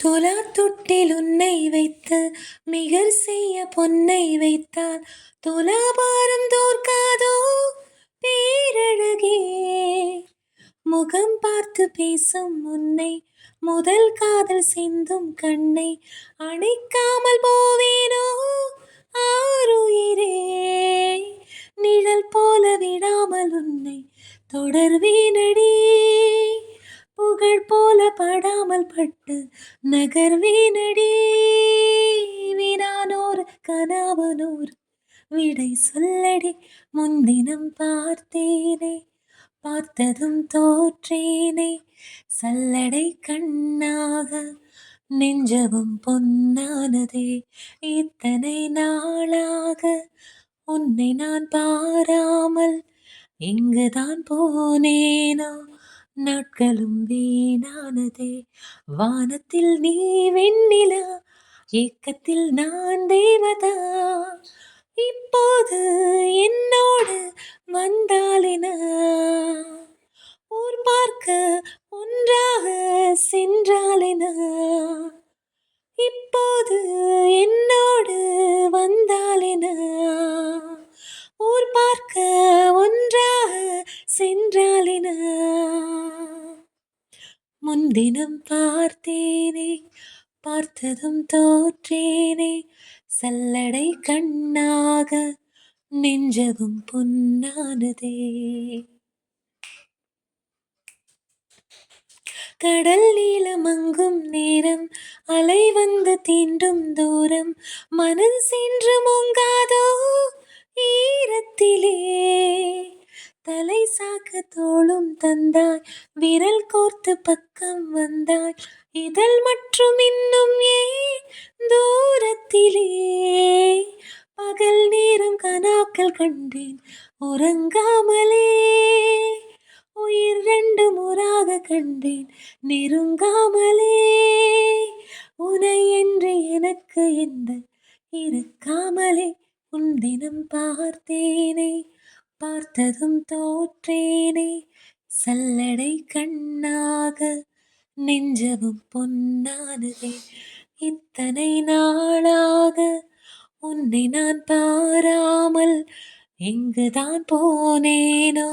துலா தொட்டில் உன்னை வைத்து மிகர் செய்ய பொன்னை வைத்தால் துலாபாரம் தோற்காதோ பேரழகே. முகம் பார்த்து பேசும் உன்னை முதல் காதல் சிந்தும் கண்ணை அணைக்காமல் போவேனோ ஆருயிரே. நிழல் போல விடாமல் உன்னை தொடர்வேனடி, புகழ் போல படாமல் பட்டு நகர்வேனடி. வினானோர் கனாவனோர் விடை சொல்லடி, முன்தினம் பார்த்தேனே பார்த்ததும் தோற்றேனே. சல்லடை கண்ணாக நெஞ்சவும் பொன்னானதே, இத்தனை நாளாக உன்னை நான் பாராமல் எங்குதான் போனேனோ. நாட்களும் வீணானதே, வானத்தில் நீ வெண்ணிலா, ஏக்கத்தில் நான் தேவதா. இப்போது என்னோடு வந்தாலின, ஊர் பார்க்க ஒன்றாக சென்றாலின. இப்போது என்னோடு வந்தாலின, ஊர் பார்க்க ஒன்றாக சென்றாலின. முன்தினம் பார்த்தேனே பார்த்ததும் தோற்றேனே, சல்லடை கண்ணாக நெஞ்சவும் பொன்னானதே. கடல் நீளமங்கும் நேரம் அலை வந்து தீண்டும் தூரம் மனம் சென்று மூங்காதோ ஈரத்திலே. தலை சாக்க தோளும் தந்தாய், விரல் கோர்த்து பக்கம் வந்தாய், இதழ் மற்றும் இன்னும் ஏன் தூரத்திலே. பகல் நேரம் கனாக்கள் கண்டேன் உறங்காமலே, உயிர் ரெண்டு முறாக கண்டேன் நெருங்காமலே. உனை என்று எனக்கு எந்த இருக்காமலே, உன் தினம் பார்த்தேனே பார்த்ததும் தோற்றேனே. சல்லடை கண்ணாக நெஞ்சவும் பொன்னானதே, இத்தனை நாளாக உன்னை நான் பாராமல் எங்குதான் போனேனோ.